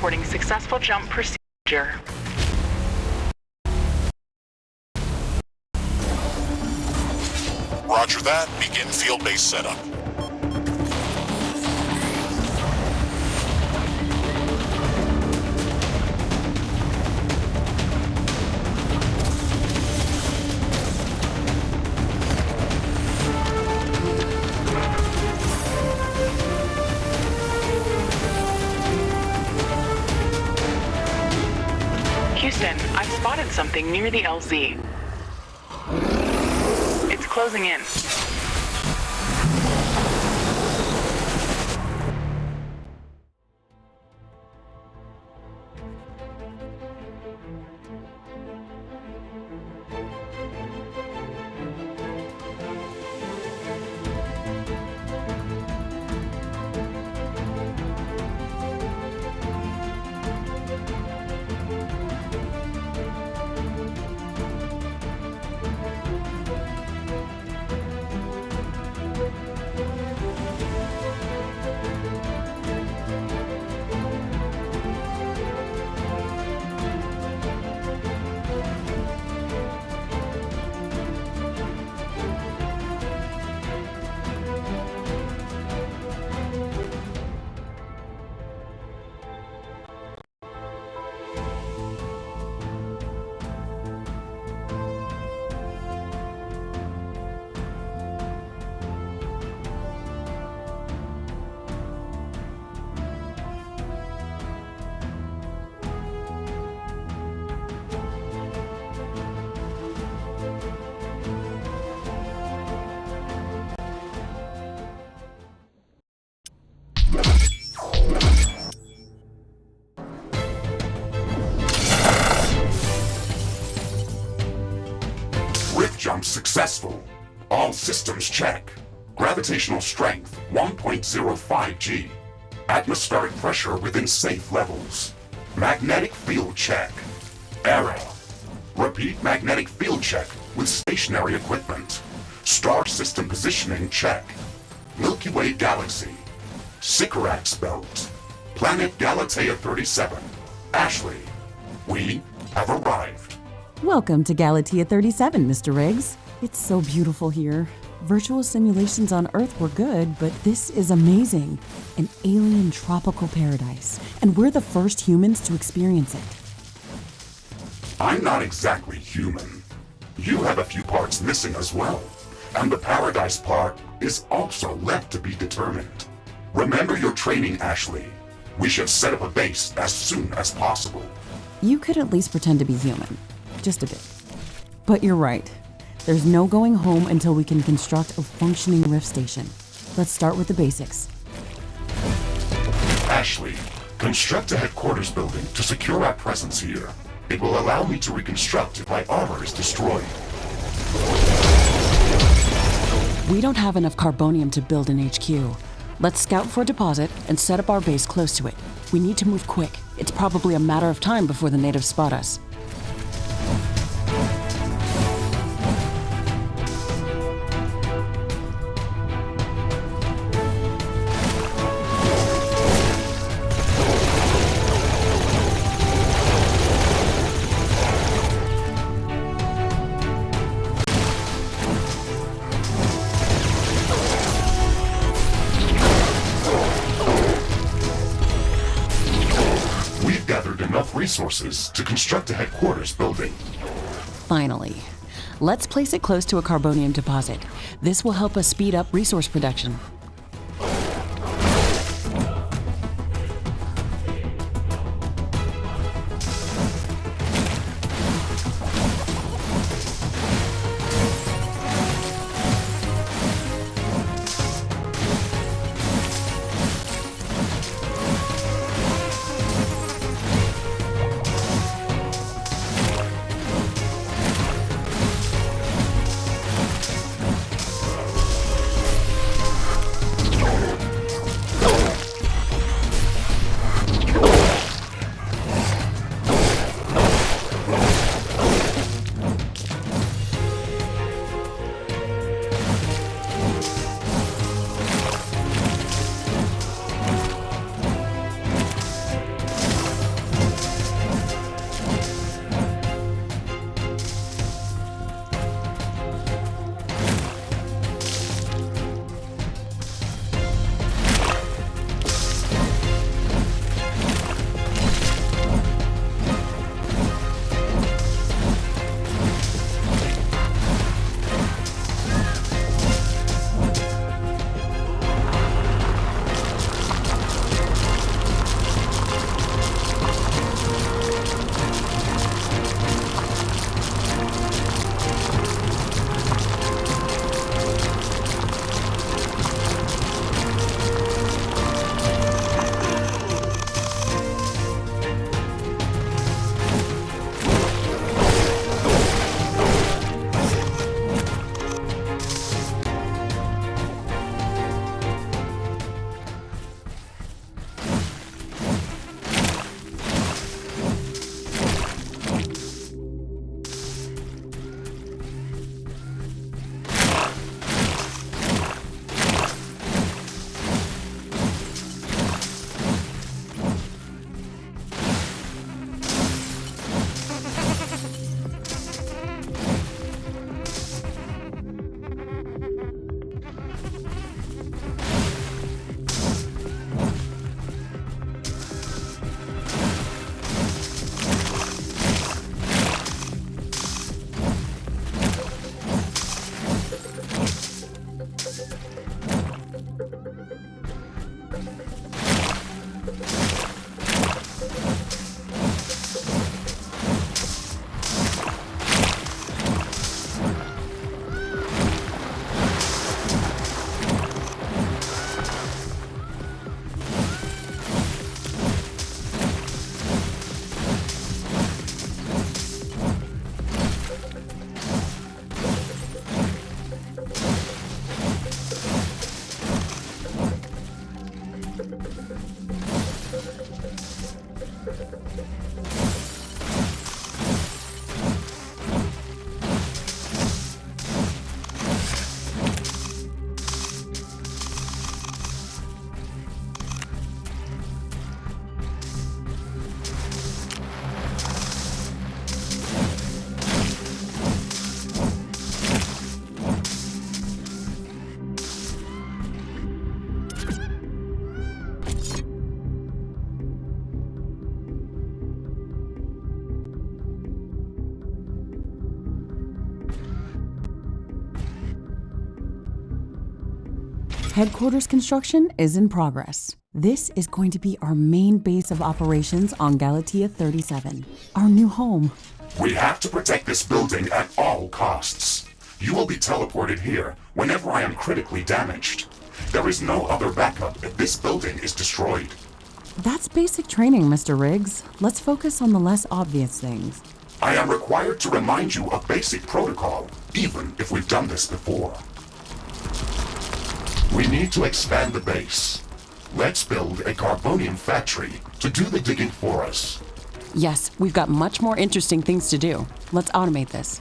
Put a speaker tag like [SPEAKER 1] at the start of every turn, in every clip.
[SPEAKER 1] reporting successful jump procedure.
[SPEAKER 2] Roger that. Begin field-based setup.
[SPEAKER 1] Houston, I've spotted something near the LZ. It's closing in.
[SPEAKER 2] Jump successful. All systems check. Gravitational strength 1.05 G. Atmospheric pressure within safe levels. Magnetic field check. Error. Repeat magnetic field check with stationary equipment. Star system positioning check. Milky Way galaxy. Sycorax belt. Planet Galatea 37. Ashley, we have arrived.
[SPEAKER 3] Welcome to Galatea 37, Mr. Riggs. It's so beautiful here. Virtual simulations on Earth were good, but this is amazing. An alien tropical paradise, and we're the first humans to experience it.
[SPEAKER 2] I'm not exactly human. You have a few parts missing as well, and the paradise part is also left to be determined. Remember your training, Ashley. We should set up a base as soon as possible.
[SPEAKER 3] You could at least pretend to be human. Just a bit. But you're right. There's no going home until we can construct a functioning rift station. Let's start with the basics.
[SPEAKER 2] Ashley, construct a headquarters building to secure our presence here. It will allow me to reconstruct if my armor is destroyed.
[SPEAKER 3] We don't have enough carbonium to build an HQ. Let's scout for a deposit and set up our base close to it. We need to move quick. It's probably a matter of time before the natives spot us.
[SPEAKER 2] Resources to construct a headquarters building.
[SPEAKER 3] Finally. Let's place it close to a carbonium deposit. This will help us speed up resource production. Headquarters construction is in progress. This is going to be our main base of operations on Galatea 37, our new home.
[SPEAKER 2] We have to protect this building at all costs. You will be teleported here whenever I am critically damaged. There is no other backup if this building is destroyed.
[SPEAKER 3] That's basic training, Mr. Riggs. Let's focus on the less obvious things.
[SPEAKER 2] I am required to remind you of basic protocol, even if we've done this before. We need to expand the base. Let's build a carbonium factory to do the digging for us.
[SPEAKER 3] Yes, we've got much more interesting things to do. Let's automate this.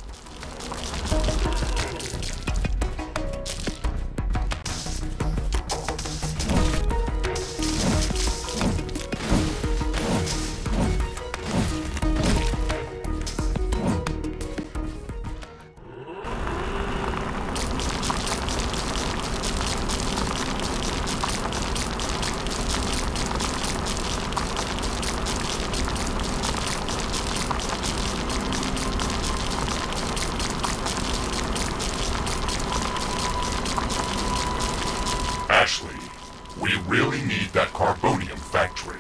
[SPEAKER 2] Ashley, we really need that carbonium factory.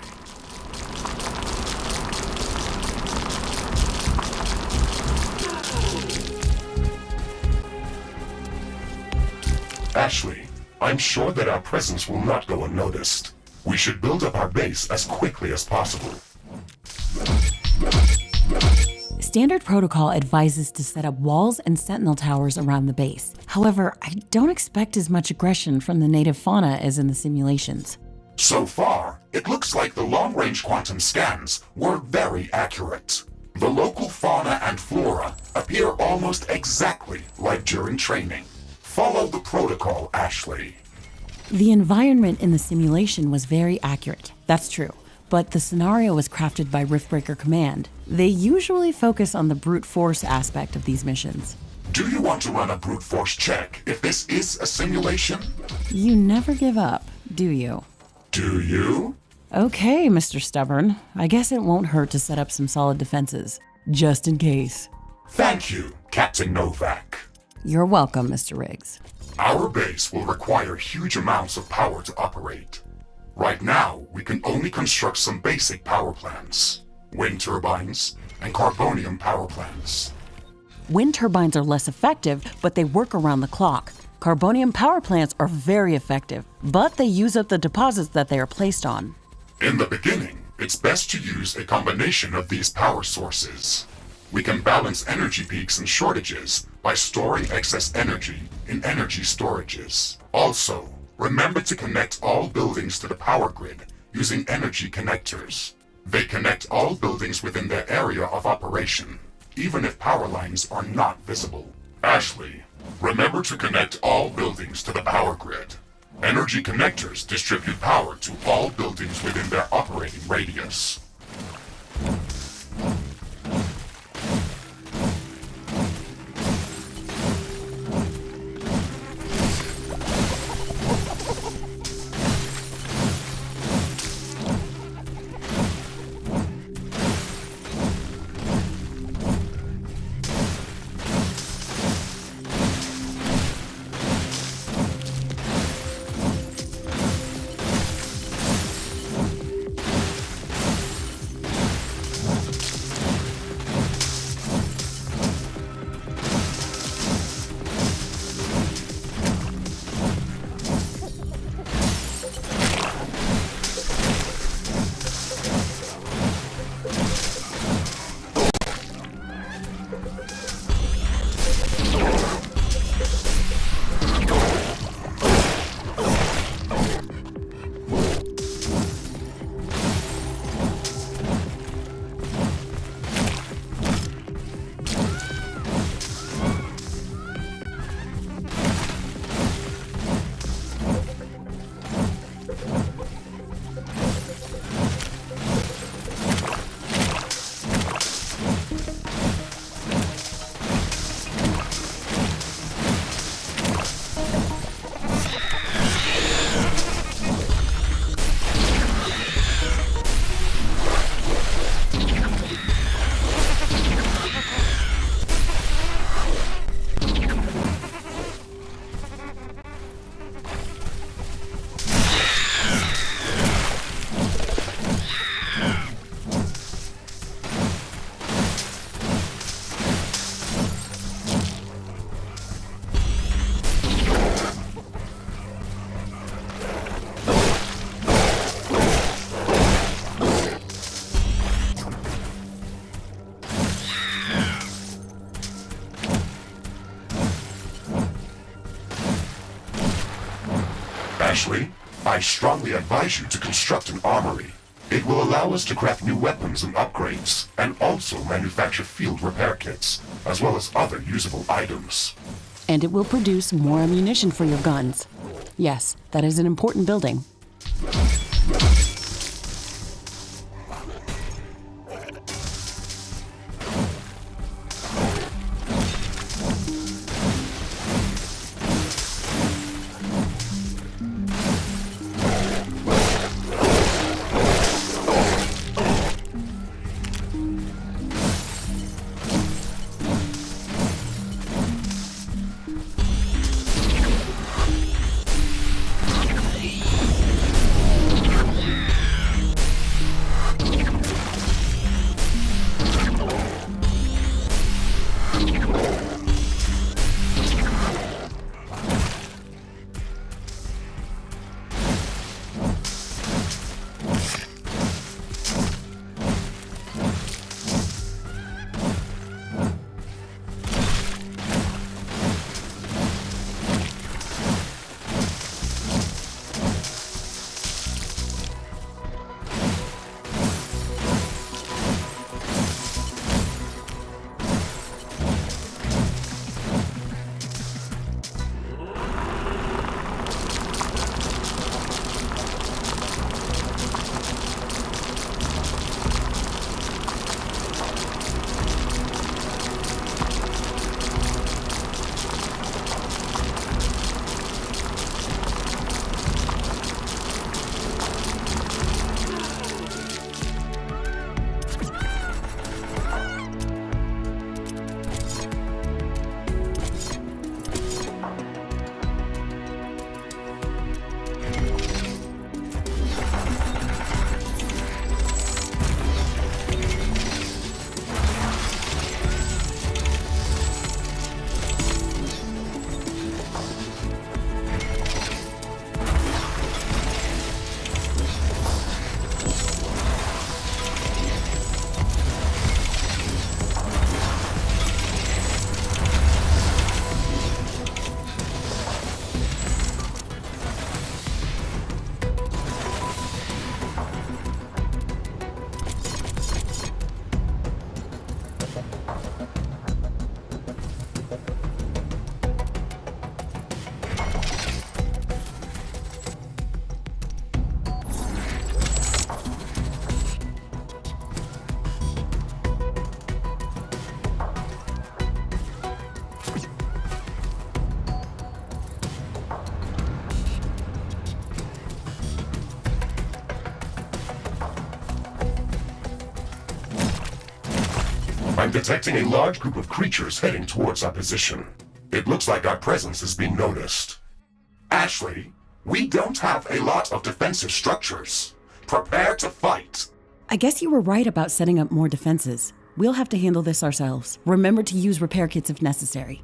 [SPEAKER 2] Ashley, I'm sure that our presence will not go unnoticed. We should build up our base as quickly as possible.
[SPEAKER 3] Standard protocol advises to set up walls and sentinel towers around the base. However, I don't expect as much aggression from the native fauna as in the simulations.
[SPEAKER 2] So far, it looks like the long-range quantum scans were very accurate. The local fauna and flora appear almost exactly like during training. Follow the protocol, Ashley.
[SPEAKER 3] The environment in the simulation was very accurate, that's true. But the scenario was crafted by Riftbreaker Command. They usually focus on the brute force aspect of these missions.
[SPEAKER 2] Do you want to run a brute force check if this is a simulation?
[SPEAKER 3] You never give up, do you?
[SPEAKER 2] Do you?
[SPEAKER 3] Okay, Mr. Stubborn. I guess it won't hurt to set up some solid defenses, just in case.
[SPEAKER 2] Thank you, Captain Novak.
[SPEAKER 3] You're welcome, Mr. Riggs.
[SPEAKER 2] Our base will require huge amounts of power to operate. Right now, we can only construct some basic power plants. Wind turbines and carbonium power plants.
[SPEAKER 3] Wind turbines are less effective, but they work around the clock. Carbonium power plants are very effective, but they use up the deposits that they are placed on.
[SPEAKER 2] In the beginning, it's best to use a combination of these power sources. We can balance energy peaks and shortages by storing excess energy in energy storages. Also, remember to connect all buildings to the power grid using energy connectors. They connect all buildings within their area of operation, even if power lines are not visible. Ashley, remember to connect all buildings to the power grid. Energy connectors distribute power to all buildings within their operating radius. Ashley, I strongly advise you to construct an armory. It will allow us to craft new weapons and upgrades, and also manufacture field repair kits, as well as other usable items.
[SPEAKER 3] And it will produce more ammunition for your guns. Yes, that is an important building.
[SPEAKER 2] I'm detecting a large group of creatures heading towards our position. It looks like our presence is being noticed. Ashley, we don't have a lot of defensive structures. Prepare to fight.
[SPEAKER 3] I guess you were right about setting up more defenses. We'll have to handle this ourselves. Remember to use repair kits if necessary.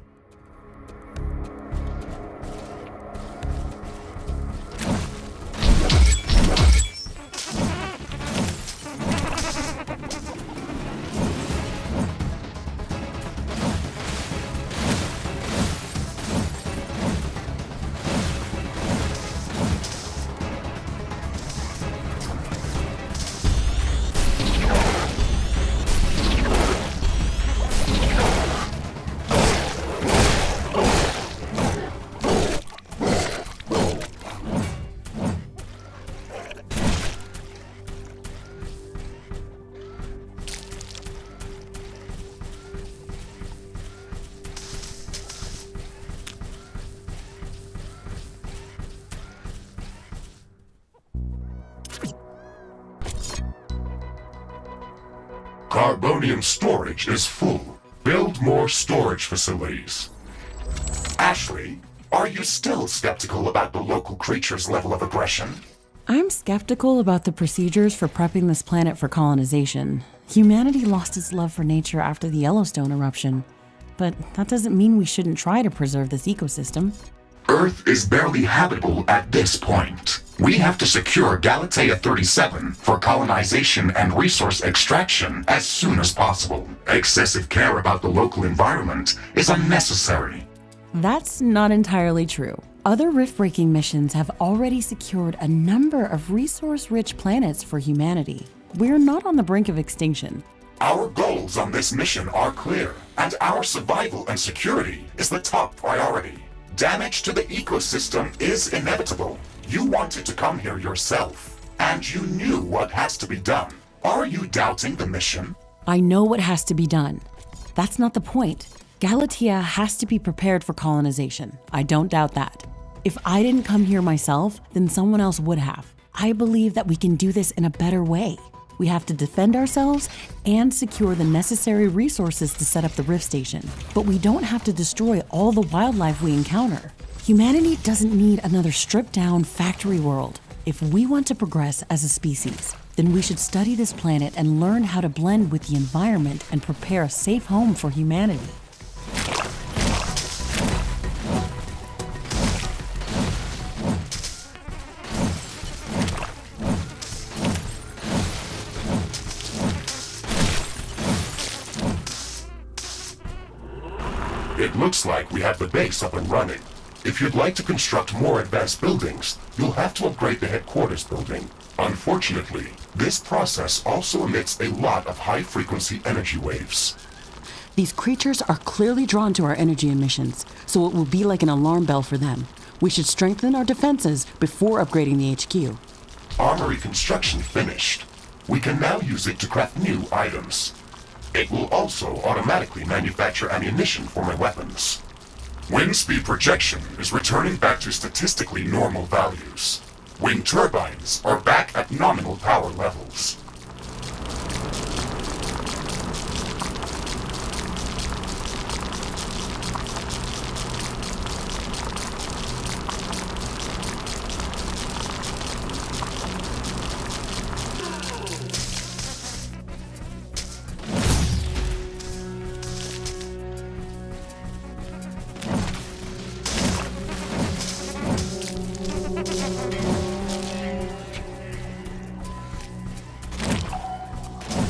[SPEAKER 2] Carbonium storage is full. Build more storage facilities. Ashley, are you still skeptical about the local creature's level of aggression?
[SPEAKER 3] I'm skeptical about the procedures for prepping this planet for colonization. Humanity lost its love for nature after the Yellowstone eruption. But that doesn't mean we shouldn't try to preserve this ecosystem.
[SPEAKER 2] Earth is barely habitable at this point. We have to secure Galatea 37 for colonization and resource extraction as soon as possible. Excessive care about the local environment is unnecessary.
[SPEAKER 3] That's not entirely true. Other rift-breaking missions have already secured a number of resource-rich planets for humanity. We're not on the brink of extinction.
[SPEAKER 2] Our goals on this mission are clear, and our survival and security is the top priority. Damage to the ecosystem is inevitable. You wanted to come here yourself, and you knew what has to be done. Are you doubting the mission?
[SPEAKER 3] I know what has to be done. That's not the point. Galatea has to be prepared for colonization. I don't doubt that. If I didn't come here myself, then someone else would have. I believe that we can do this in a better way. We have to defend ourselves and secure the necessary resources to set up the Rift Station. But we don't have to destroy all the wildlife we encounter. Humanity doesn't need another stripped-down factory world. If we want to progress as a species, then we should study this planet and learn how to blend with the environment and prepare a safe home for humanity.
[SPEAKER 2] It looks like we have the base up and running. If you'd like to construct more advanced buildings, you'll have to upgrade the headquarters building. Unfortunately, this process also emits a lot of high-frequency energy waves.
[SPEAKER 3] These creatures are clearly drawn to our energy emissions, so it will be like an alarm bell for them. We should strengthen our defenses before upgrading the HQ.
[SPEAKER 2] Armory construction finished. We can now use it to craft new items. It will also automatically manufacture ammunition for my weapons. Wind speed projection is returning back to statistically normal values. Wind turbines are back at nominal power levels.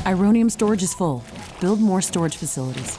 [SPEAKER 3] Ironium storage is full. Build more storage facilities.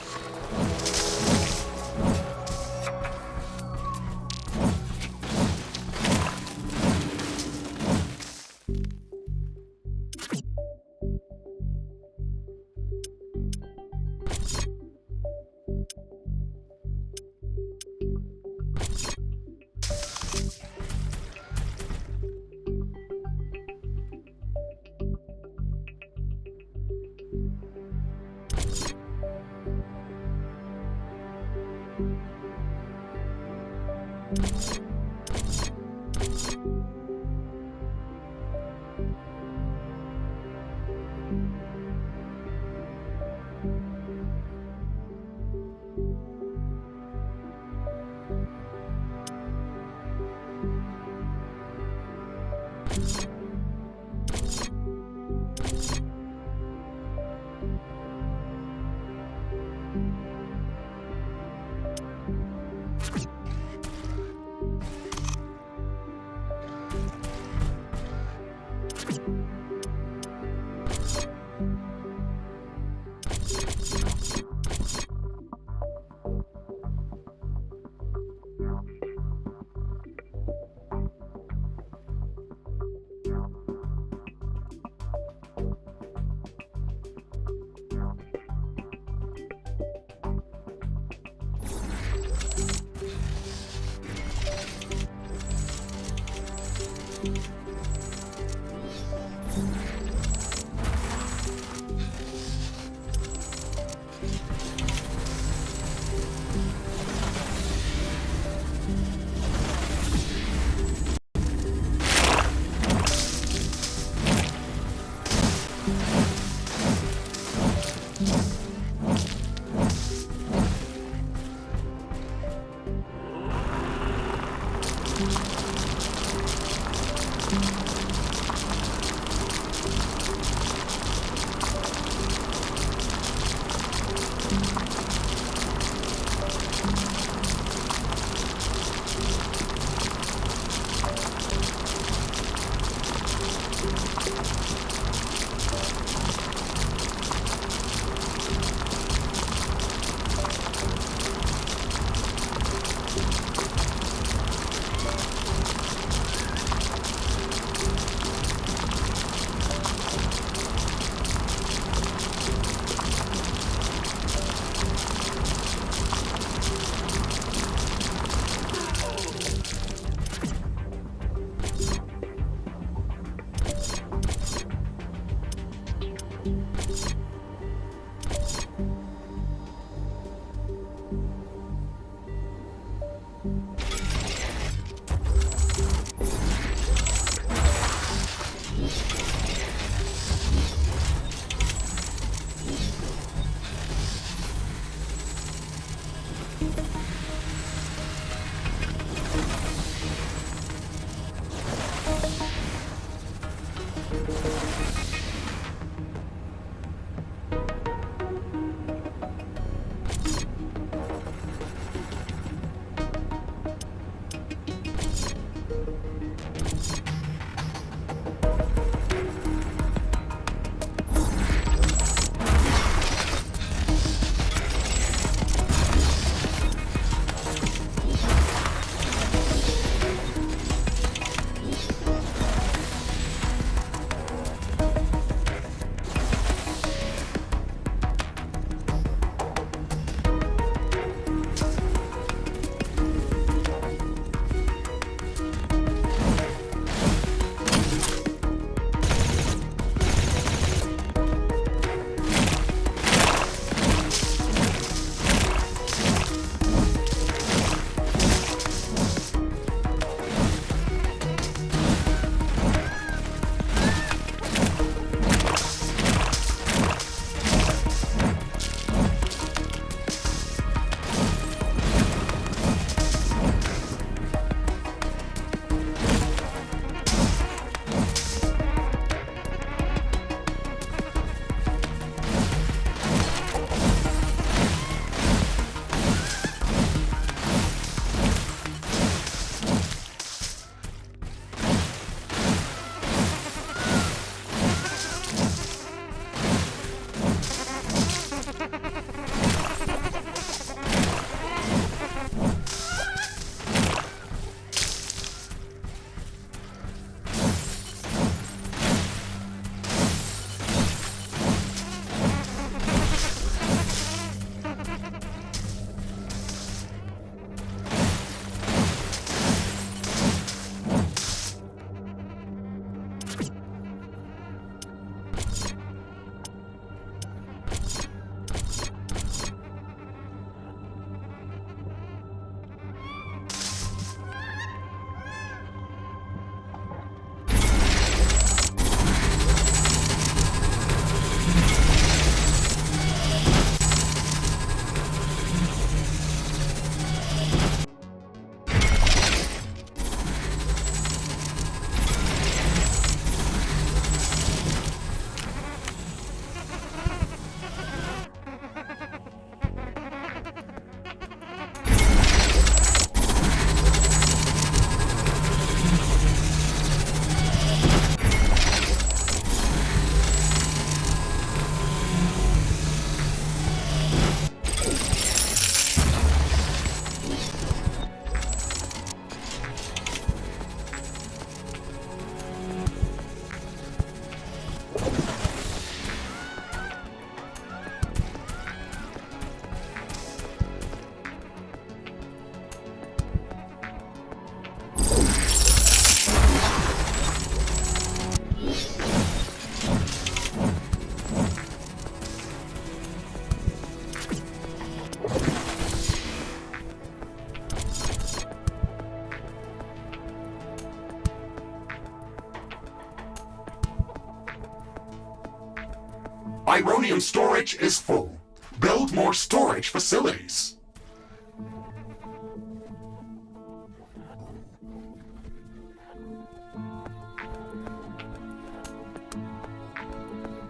[SPEAKER 2] Ironium storage is full. Build more storage facilities.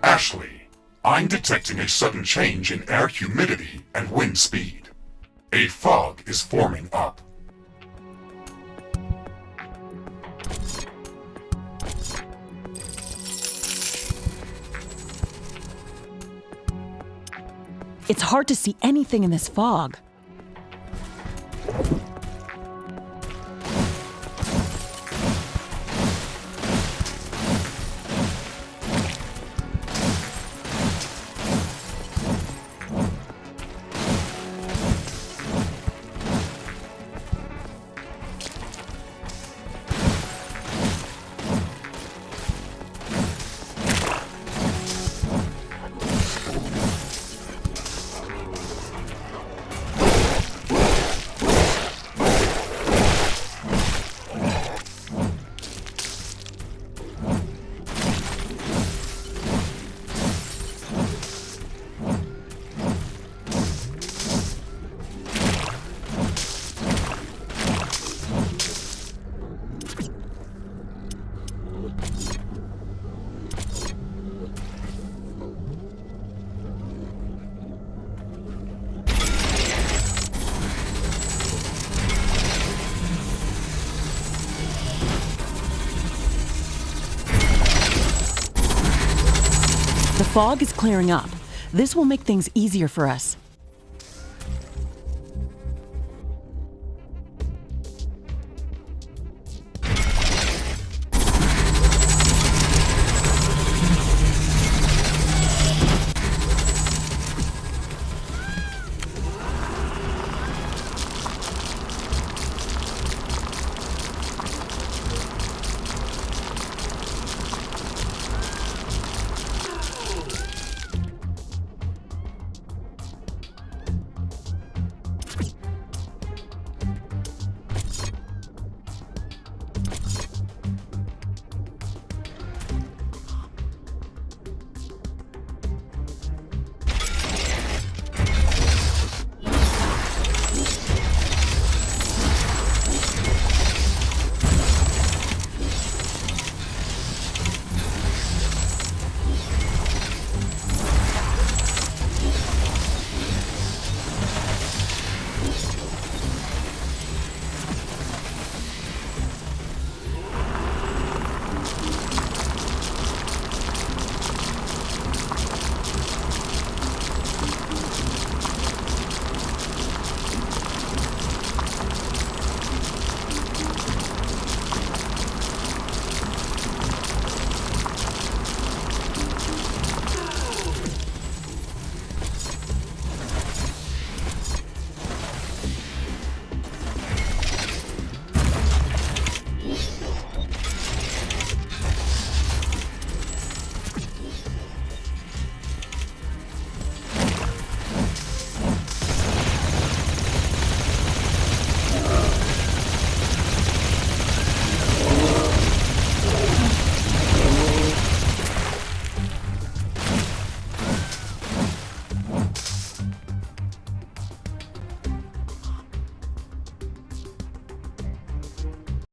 [SPEAKER 2] Ashley, I'm detecting a sudden change in air humidity and wind speed. A fog is forming up.
[SPEAKER 3] It's hard to see anything in this fog. The fog is clearing up. This will make things easier for us.